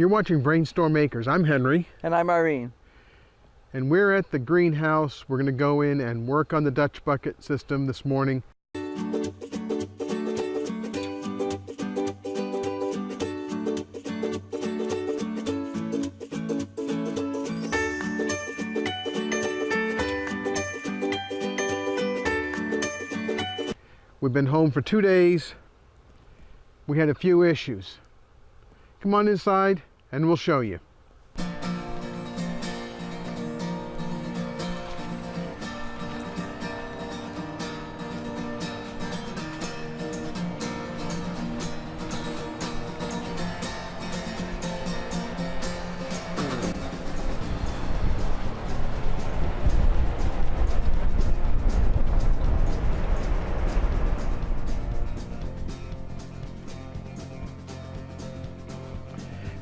You're watching BrainStormAcres. I'm Henry. And I'm Irene. And we're at the greenhouse. We're going to go in and work on the Dutch bucket system this morning. We've been home for 2 days. We had a few issues. Come on inside and we'll show you.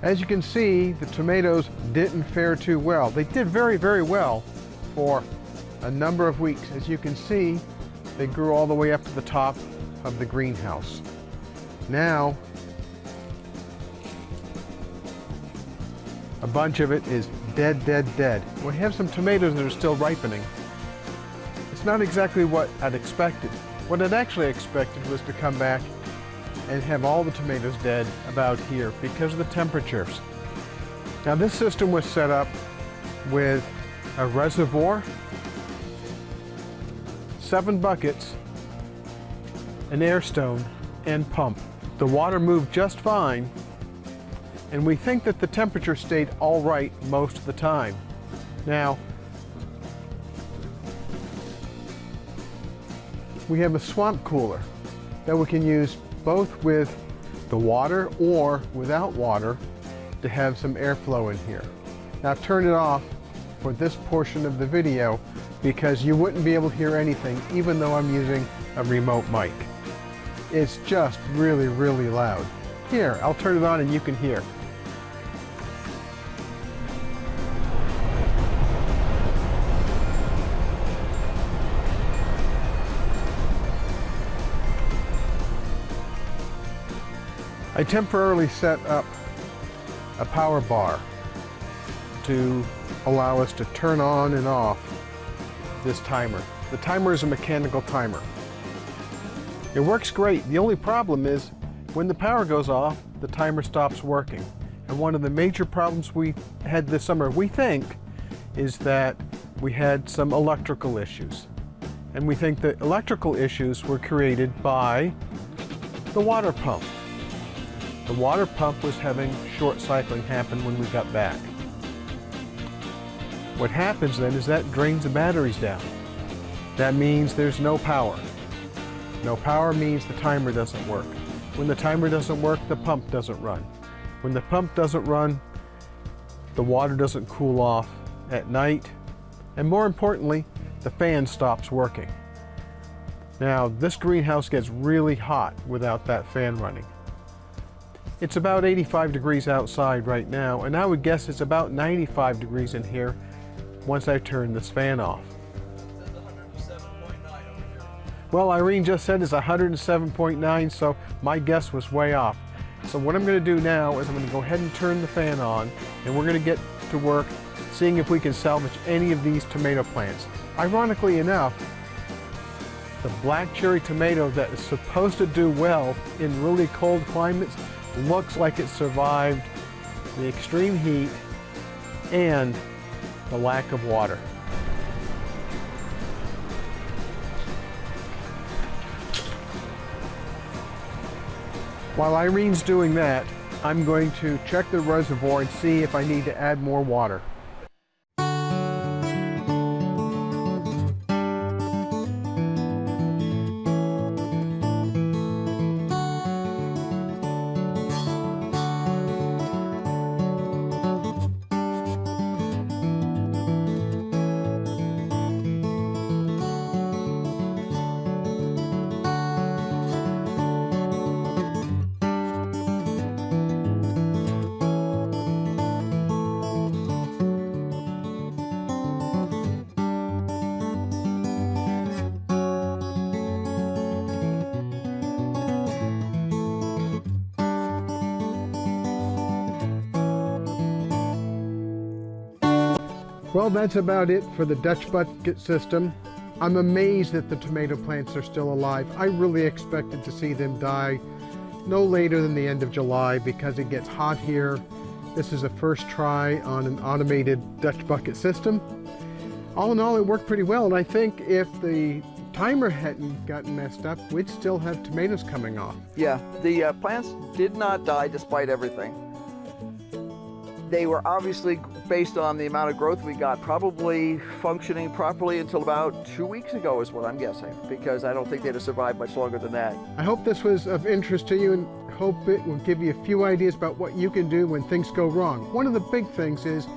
As you can see, the tomatoes didn't fare too well. They did very, very well for a number of weeks. As you can see, they grew all the way up to the top of the greenhouse. Now, a bunch of it is dead, dead, dead. We have some tomatoes that are still ripening. It's not exactly what I'd expected. What I'd actually expected was to come back and have all the tomatoes dead about here because of the temperatures. Now this system was set up with a reservoir, 7 buckets, an air stone, and pump. The water moved just fine, and we think that the temperature stayed all right most of the time. Now, we have a swamp cooler that we can use both with the water or without water to have some airflow in here. Now I've turned it off for this portion of the video because you wouldn't be able to hear anything even though I'm using a remote mic. It's just really, really loud. Here, I'll turn it on and you can hear. I temporarily set up a power bar to allow us to turn on and off this timer. The timer is a mechanical timer. It works great. The only problem is when the power goes off, the timer stops working. And one of the major problems we had this summer, we think, is that we had some electrical issues. And we think the electrical issues were created by the water pump. The water pump was having short cycling happen when we got back. What happens then is that drains the batteries down. That means there's no power. No power means the timer doesn't work. When the timer doesn't work, the pump doesn't run. When the pump doesn't run, the water doesn't cool off at night. And more importantly, the fan stops working. Now, this greenhouse gets really hot without that fan running. It's about 85 degrees outside right now, and I would guess it's about 95 degrees in here once I turn this fan off. It says 107.9 over here. Well, Irene just said it's 107.9, so my guess was way off. So what I'm going to do now is I'm going to go ahead and turn the fan on, and we're going to get to work seeing if we can salvage any of these tomato plants. Ironically enough, the black cherry tomato that is supposed to do well in really cold climates looks like it survived the extreme heat and the lack of water. While Irene's doing that, I'm going to check the reservoir and see if I need to add more water. Well, that's about it for the Dutch bucket system. I'm amazed that the tomato plants are still alive. I really expected to see them die no later than the end of July because it gets hot here. This is a first try on an automated Dutch bucket system. All in all, it worked pretty well, and I think if the timer hadn't gotten messed up, we'd still have tomatoes coming off. Yeah, the plants did not die despite everything. They were obviously, based on the amount of growth we got, probably functioning properly until about 2 weeks ago is what I'm guessing, because I don't think they'd have survived much longer than that. I hope this was of interest to you and hope it will give you a few ideas about what you can do when things go wrong. One of the big things is,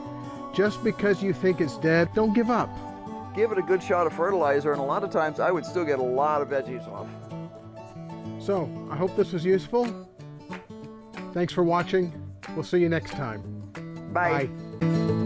just because you think it's dead, don't give up. Give it a good shot of fertilizer, and a lot of times I would still get a lot of veggies off. So, I hope this was useful. Thanks for watching. We'll see you next time. Bye. Bye.